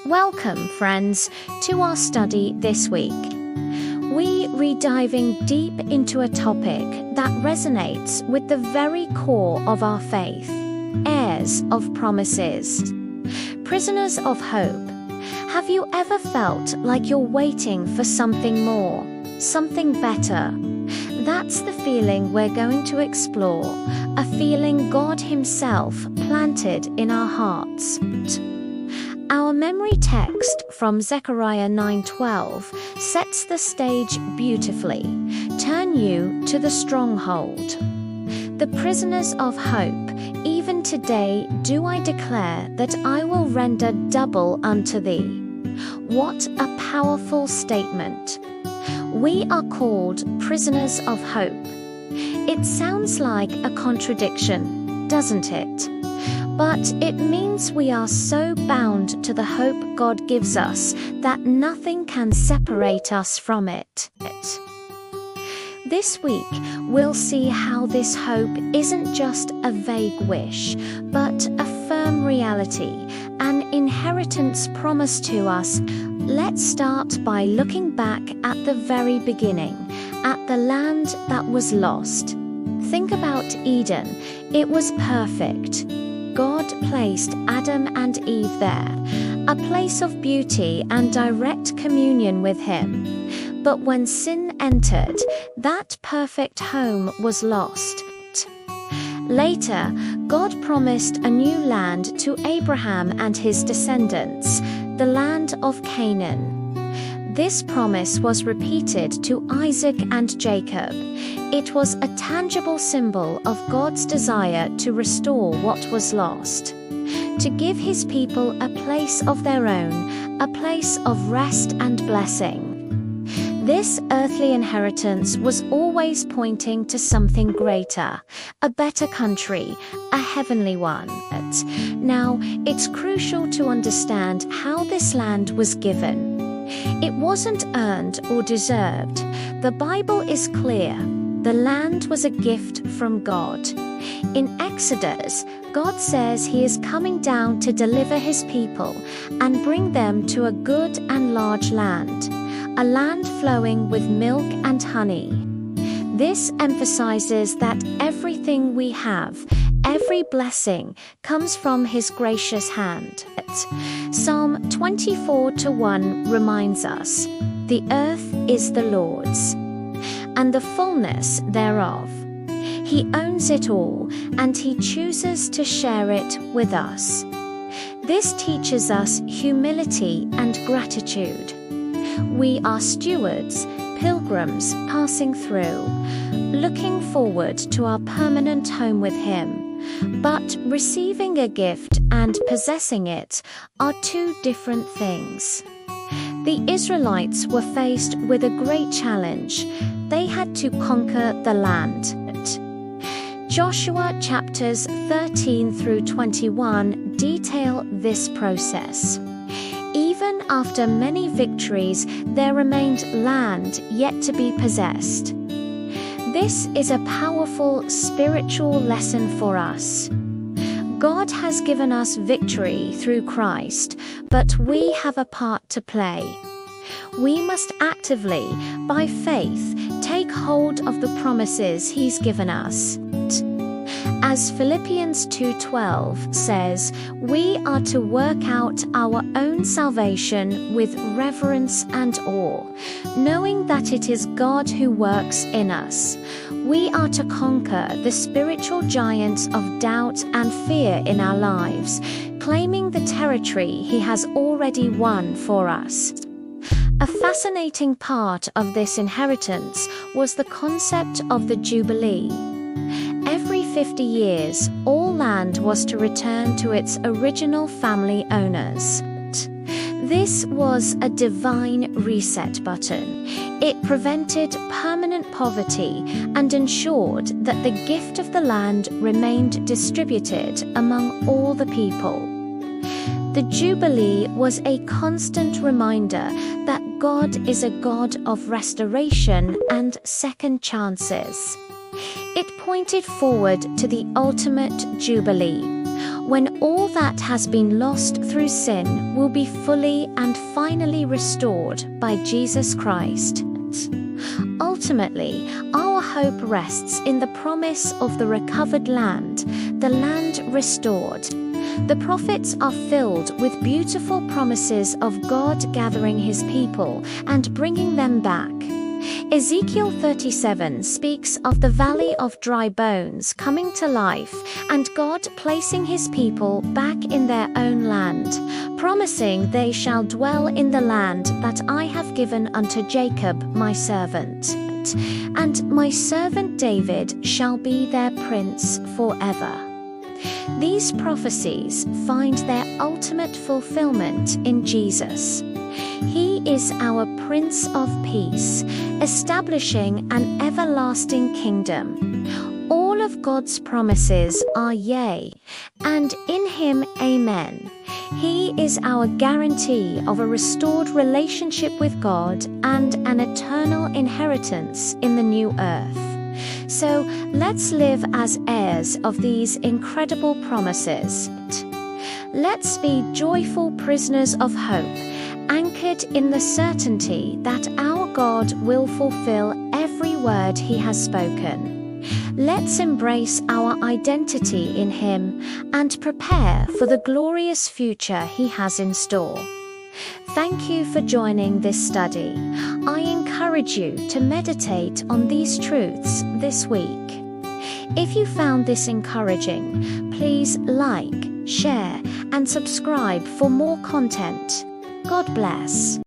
Welcome, friends, to our study this week. We're diving deep into a topic that resonates with the very core of our faith: heirs of promises, prisoners of hope. Have you ever felt like you're waiting for something more, something better? That's the feeling we're going to explore, a feeling God Himself planted in our hearts. Our memory text from Zechariah 9:12 sets the stage beautifully. Turn you to the stronghold. The prisoners of hope, even today do I declare that I will render double unto thee. What a powerful statement. We are called prisoners of hope. It sounds like a contradiction, doesn't it? But it means we are so bound to the hope God gives us that nothing can separate us from it. This week, we'll see how this hope isn't just a vague wish, but a firm reality, an inheritance promised to us. Let's start by looking back at the very beginning, at the land that was lost. Think about Eden. It was perfect. God placed Adam and Eve there, a place of beauty and direct communion with Him. But when sin entered, that perfect home was lost. Later, God promised a new land to Abraham and his descendants, the land of Canaan. This promise was repeated to Isaac and Jacob. It was a tangible symbol of God's desire to restore what was lost, to give His people a place of their own, a place of rest and blessing. This earthly inheritance was always pointing to something greater, a better country, a heavenly one. Now, it's crucial to understand how this land was given. It wasn't earned or deserved. The Bible is clear. The land was a gift from God. In Exodus, God says He is coming down to deliver His people and bring them to a good and large land, a land flowing with milk and honey. This emphasizes that everything we have, every blessing, comes from His gracious hand. Psalm 24:1 reminds us, "The earth is the Lord's, and the fullness thereof. He owns it all, and He chooses to share it with us." This teaches us humility and gratitude. We are stewards, pilgrims passing through, looking forward to our permanent home with Him. But receiving a gift and possessing it are two different things. The Israelites were faced with a great challenge. They had to conquer the land. Joshua chapters 13 through 21 detail this process. Even after many victories, there remained land yet to be possessed. This is a powerful spiritual lesson for us. God has given us victory through Christ, but we have a part to play. We must actively, by faith, take hold of the promises He's given us. As Philippians 2:12 says, we are to work out our own salvation with reverence and awe, knowing that it is God who works in us. We are to conquer the spiritual giants of doubt and fear in our lives, claiming the territory He has already won for us. A fascinating part of this inheritance was the concept of the Jubilee. Every 50 years, all land was to return to its original family owners. This was a divine reset button. It prevented permanent poverty and ensured that the gift of the land remained distributed among all the people. The Jubilee was a constant reminder that God is a God of restoration and second chances. It pointed forward to the ultimate Jubilee, when all that has been lost through sin will be fully and finally restored by Jesus Christ. Ultimately, our hope rests in the promise of the recovered land, the land restored. The prophets are filled with beautiful promises of God gathering his people and bringing them back. Ezekiel 37 speaks of the valley of dry bones coming to life and God placing his people back in their own land, promising they shall dwell in the land that I have given unto Jacob my servant. And my servant David shall be their prince forever. These prophecies find their ultimate fulfillment in Jesus. He is our Prince of Peace, establishing an everlasting kingdom. All of God's promises are yea, and in him amen. He is our guarantee of a restored relationship with God and an eternal inheritance in the new earth. So let's live as heirs of these incredible promises. Let's be joyful prisoners of hope, anchored in the certainty that our God will fulfill every word he has spoken. Let's embrace our identity in him and prepare for the glorious future he has in store. Thank you for joining this study. I encourage you to meditate on these truths this week. If you found this encouraging, please like, share, and subscribe for more content. God bless.